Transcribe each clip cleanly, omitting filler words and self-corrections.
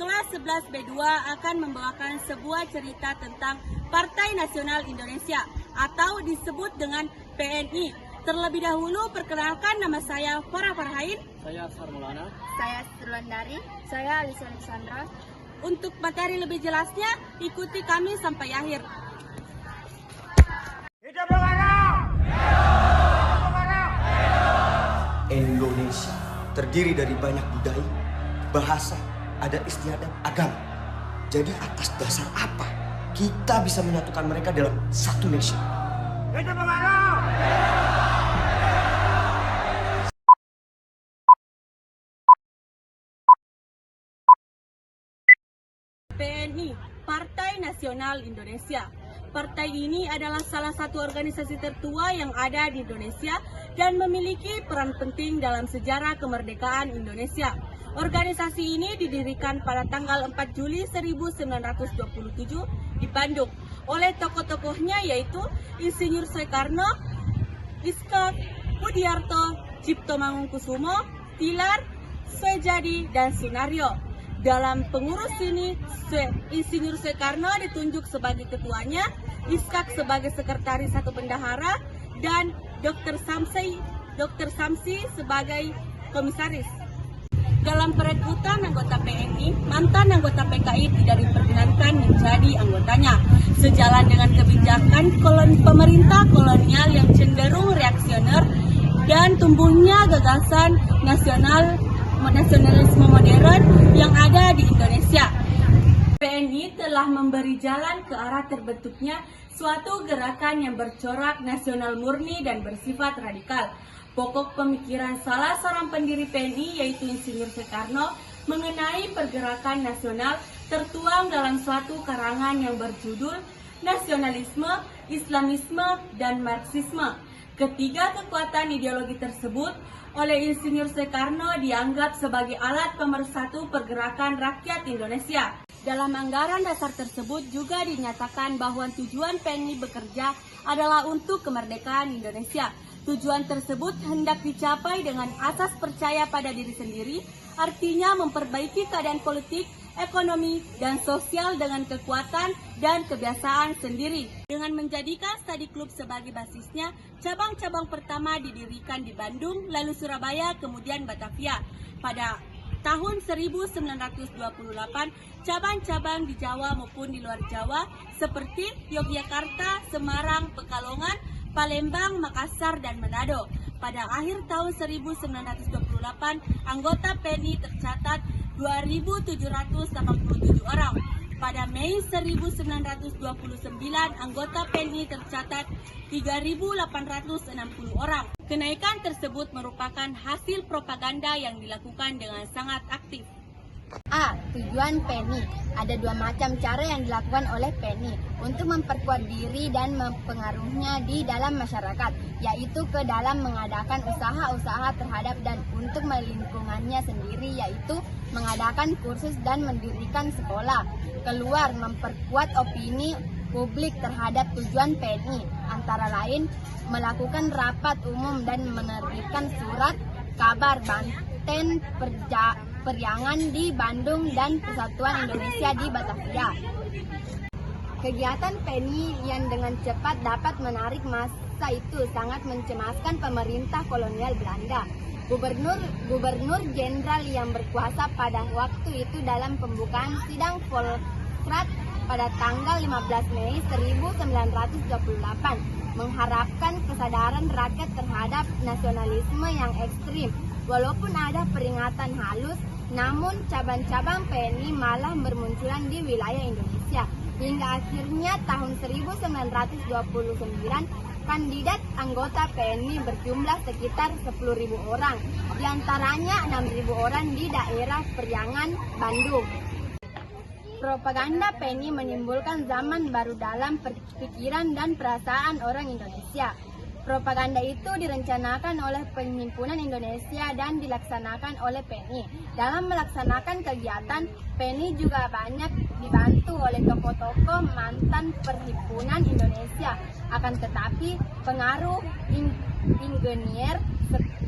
kelas 11 B2 akan membawakan sebuah cerita tentang Partai Nasional Indonesia atau disebut dengan PNI. Terlebih dahulu perkenalkan, nama saya Farah Farhain. Saya Sarmulana. Saya Sirlandari. Saya Alisa Alexandra. Untuk materi lebih jelasnya, ikuti kami sampai akhir. Hidup Bung Karno! Indonesia terdiri dari banyak budaya, bahasa, adat istiadat, agama. Jadi atas dasar apa kita bisa menyatukan mereka dalam satu nation? Hidup Bung Karno! PNI, Partai Nasional Indonesia. Partai ini adalah salah satu organisasi tertua yang ada di Indonesia dan memiliki peran penting dalam sejarah kemerdekaan Indonesia. Organisasi ini didirikan pada tanggal 4 Juli 1927 di Bandung oleh tokoh-tokohnya yaitu Insinyur Soekarno, Iskak, Budiarto, Cipto Mangunkusumo, Tilar, Soejadi, dan Sunario. Dalam pengurus ini, Insinyur Soekarno ditunjuk sebagai ketuanya, Iskak sebagai sekretaris satu bendahara, dan Dr. Samsi sebagai komisaris. Dalam perekrutan anggota PNI, mantan anggota PKI tidak diperkenankan menjadi anggotanya. Sejalan dengan kebijakan pemerintah kolonial yang cenderung reaksioner dan tumbuhnya gagasan nasionalisme modern yang ada di Indonesia. PNI telah memberi jalan ke arah terbentuknya suatu gerakan yang bercorak nasional murni dan bersifat radikal. Pokok pemikiran salah seorang pendiri PNI yaitu Insinyur Soekarno mengenai pergerakan nasional tertuang dalam suatu karangan yang berjudul Nasionalisme, Islamisme, dan Marxisme. Ketiga kekuatan ideologi tersebut oleh Insinyur Soekarno dianggap sebagai alat pemersatu pergerakan rakyat Indonesia. Dalam anggaran dasar tersebut juga dinyatakan bahwa tujuan PNI bekerja adalah untuk kemerdekaan Indonesia. Tujuan tersebut hendak dicapai dengan asas percaya pada diri sendiri, artinya memperbaiki keadaan politik, ekonomi, dan sosial dengan kekuatan dan kebiasaan sendiri. Dengan menjadikan Study Club sebagai basisnya, cabang-cabang pertama didirikan di Bandung, lalu Surabaya, kemudian Batavia. Pada tahun 1928, cabang-cabang di Jawa maupun di luar Jawa seperti Yogyakarta, Semarang, Pekalongan, Palembang, Makassar, dan Manado. Pada akhir tahun 1928, anggota PNI tercatat 2.787 orang. Pada Mei 1929, anggota PNI tercatat 3.860 orang. Kenaikan tersebut merupakan hasil propaganda yang dilakukan dengan sangat aktif. A. Tujuan PNI. Ada dua macam cara yang dilakukan oleh PNI untuk memperkuat diri dan mempengaruhinya di dalam masyarakat, yaitu ke dalam mengadakan usaha-usaha terhadap dan untuk lingkungannya sendiri, yaitu mengadakan kursus dan mendirikan sekolah. Keluar, memperkuat opini publik terhadap tujuan PNI, antara lain melakukan rapat umum dan menerbitkan surat kabar Banten Periangan di Bandung dan Persatuan Indonesia di Batavia. Kegiatan PNI yang dengan cepat dapat menarik massa itu sangat mencemaskan pemerintah kolonial Belanda. Gubernur Jenderal yang berkuasa pada waktu itu dalam pembukaan sidang Volksraad pada tanggal 15 Mei 1928 mengharapkan kesadaran rakyat terhadap nasionalisme yang ekstrim. Walaupun ada peringatan halus, namun cabang-cabang PNI malah bermunculan di wilayah Indonesia. Hingga akhirnya tahun 1929, kandidat anggota PNI berjumlah sekitar 10.000 orang, di antaranya 6.000 orang di daerah Periangan, Bandung. Propaganda PNI menimbulkan zaman baru dalam pikiran dan perasaan orang Indonesia. Propaganda itu direncanakan oleh Perhimpunan Indonesia dan dilaksanakan oleh PNI. Dalam melaksanakan kegiatan, PNI juga banyak dibantu oleh tokoh-tokoh mantan Perhimpunan Indonesia. Akan tetapi, pengaruh ingenier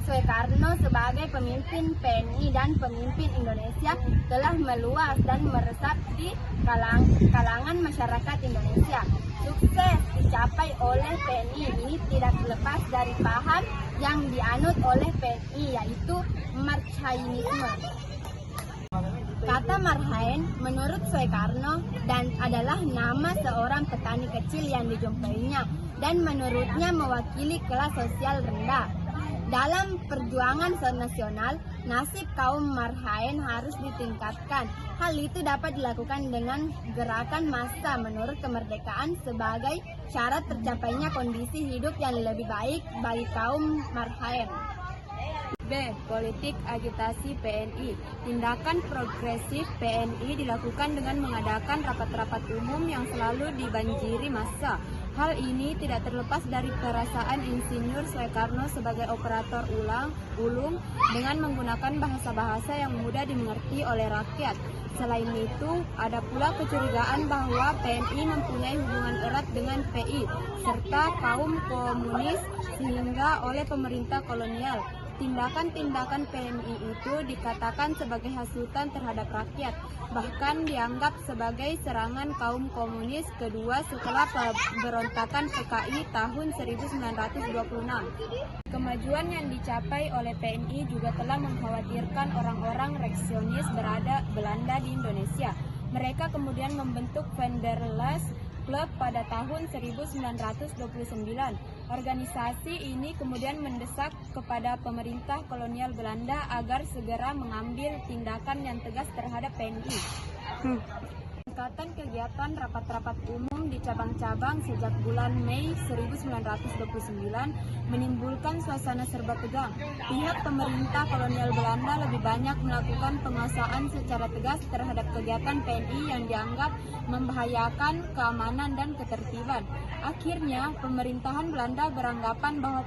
Soekarno sebagai pemimpin PNI dan pemimpin Indonesia telah meluas dan meresap di kalangan masyarakat Indonesia. Sukses dicapai oleh PNI ini tidak lepas dari paham yang dianut oleh PNI, yaitu Marxisme. Kata Marhaen menurut Soekarno dan adalah nama seorang petani kecil yang dijumpainya dan menurutnya mewakili kelas sosial rendah. Dalam perjuangan nasional, nasib kaum Marhaen harus ditingkatkan. Hal itu dapat dilakukan dengan gerakan massa menurut kemerdekaan sebagai syarat tercapainya kondisi hidup yang lebih baik bagi kaum Marhaen. B. Politik agitasi PNI. Tindakan progresif PNI dilakukan dengan mengadakan rapat-rapat umum yang selalu dibanjiri massa. Hal ini tidak terlepas dari perasaan Insinyur Soekarno sebagai operator ulung dengan menggunakan bahasa-bahasa yang mudah dimengerti oleh rakyat. Selain itu, ada pula kecurigaan bahwa PNI mempunyai hubungan erat dengan PI serta kaum komunis sehingga oleh pemerintah kolonial. Tindakan-tindakan PNI itu dikatakan sebagai hasutan terhadap rakyat, bahkan dianggap sebagai serangan kaum komunis kedua setelah pemberontakan PKI tahun 1926. Kemajuan yang dicapai oleh PNI juga telah mengkhawatirkan orang-orang reaksionis Belanda di Indonesia. Mereka kemudian membentuk Venderlas Club pada tahun 1929. Organisasi ini kemudian mendesak kepada pemerintah kolonial Belanda agar segera mengambil tindakan yang tegas terhadap PNI. Peningkatan kegiatan rapat-rapat umum di cabang-cabang sejak bulan Mei 1929 menimbulkan suasana serba tegang. Pihak pemerintah kolonial Belanda lebih banyak melakukan penguasaan secara tegas terhadap kegiatan PNI yang dianggap membahayakan keamanan dan ketertiban. Akhirnya, pemerintahan Belanda beranggapan bahwa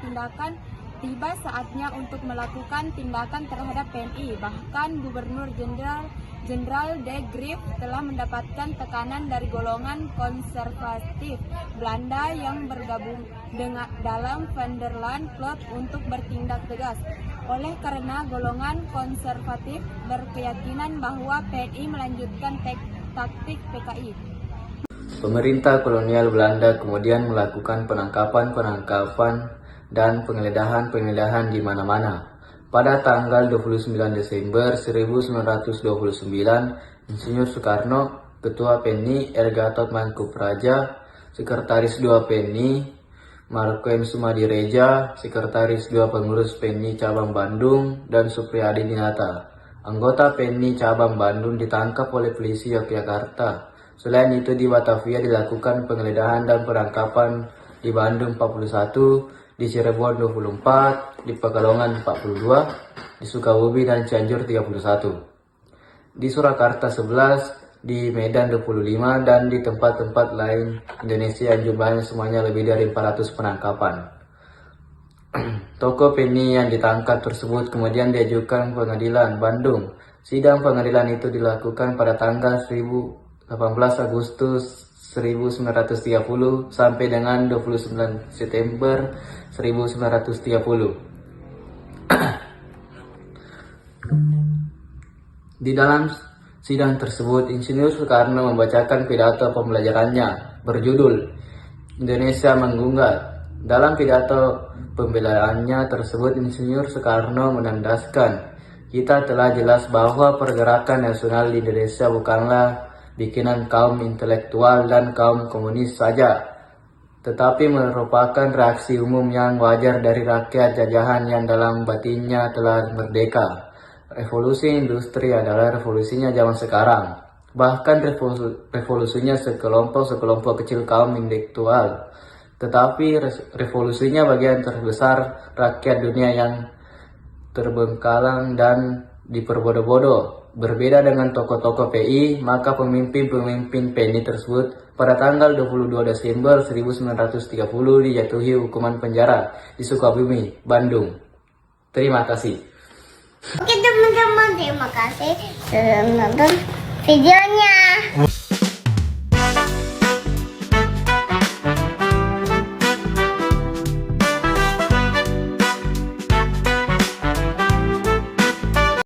tiba saatnya untuk melakukan tindakan terhadap PNI. Bahkan Gubernur Jenderal de Graaf telah mendapatkan tekanan dari golongan konservatif Belanda yang bergabung dalam Venderland Club untuk bertindak tegas. Oleh karena golongan konservatif berkeyakinan bahwa PNI melanjutkan taktik PKI. Pemerintah kolonial Belanda kemudian melakukan penangkapan dan penggeledahan di mana-mana. Pada tanggal 29 Desember 1929, Insinyur Soekarno, Ketua PNI R. Gatot Mangkupraja, Sekretaris 2 PNI Markoem Sumadireja, Sekretaris 2 Pengurus PNI Cabang Bandung, dan Supriyadi Dinata. Anggota PNI Cabang Bandung ditangkap oleh polisi Yogyakarta. Selain itu di Batavia dilakukan penggeledahan dan penangkapan di Bandung 41, di Cirebon 24, di Pekalongan 42, di Sukabumi dan Cianjur 31, di Surakarta 11, di Medan 25, dan di tempat-tempat lain Indonesia yang jumlahnya semuanya lebih dari 400 penangkapan. Tokoh PNI yang ditangkap tersebut kemudian diajukan pengadilan Bandung. Sidang pengadilan itu dilakukan pada tanggal 18 Agustus 1930 sampai dengan 29 September 1930. Di dalam sidang tersebut, Insinyur Soekarno membacakan pidato pembelajarannya berjudul Indonesia Menggugat. Dalam pidato pembelaannya tersebut, Insinyur Soekarno menandaskan, kita telah jelas bahwa pergerakan nasional di Indonesia bukanlah bikinan kaum intelektual dan kaum komunis saja, tetapi merupakan reaksi umum yang wajar dari rakyat jajahan yang dalam batinnya telah merdeka. Revolusi industri adalah revolusinya zaman sekarang, bahkan revolusinya sekelompok kecil kaum intelektual, tetapi revolusinya bagian terbesar rakyat dunia yang terbengkalang dan diperbodoh-bodoh. Berbeda dengan tokoh-tokoh PI, maka pemimpin-pemimpin PNI tersebut pada tanggal 22 Desember 1930 dijatuhi hukuman penjara di Sukabumi, Bandung. Terima kasih. Oke teman-teman, terima kasih sudah menonton video